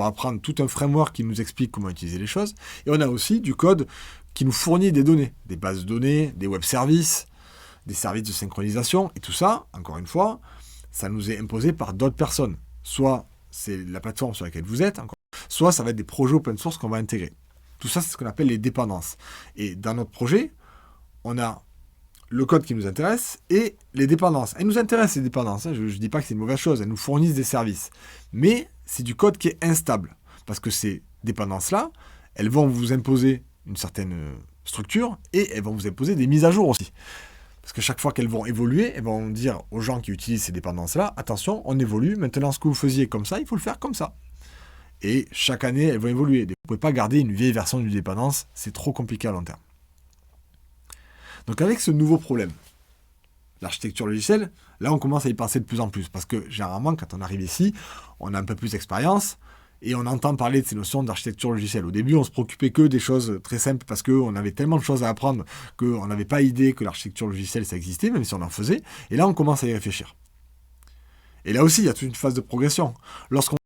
On va prendre tout un framework qui nous explique comment utiliser les choses. Et on a aussi du code qui nous fournit des données, des bases de données, des web services, des services de synchronisation. Et tout ça, encore une fois, ça nous est imposé par d'autres personnes. Soit c'est la plateforme sur laquelle vous êtes, soit ça va être des projets open source qu'on va intégrer. Tout ça, c'est ce qu'on appelle les dépendances. Et dans notre projet, on a le code qui nous intéresse et les dépendances. Elles nous intéressent, ces dépendances. Je ne dis pas que c'est une mauvaise chose. Elles nous fournissent des services. Mais c'est du code qui est instable. Parce que ces dépendances-là, elles vont vous imposer une certaine structure et elles vont vous imposer des mises à jour aussi. Parce que chaque fois qu'elles vont évoluer, elles vont dire aux gens qui utilisent ces dépendances-là, attention, on évolue, maintenant ce que vous faisiez comme ça, il faut le faire comme ça. Et chaque année, elles vont évoluer. Vous ne pouvez pas garder une vieille version d'une dépendance, c'est trop compliqué à long terme. Donc avec ce nouveau problème, l'architecture logicielle, là on commence à y penser de plus en plus. Parce que généralement, quand on arrive ici, on a un peu plus d'expérience et on entend parler de ces notions d'architecture logicielle. Au début, on se préoccupait que des choses très simples parce qu'on avait tellement de choses à apprendre qu'on n'avait pas idée que l'architecture logicielle, ça existait, même si on en faisait. Et là, on commence à y réfléchir. Et là aussi, il y a toute une phase de progression. Lorsqu'on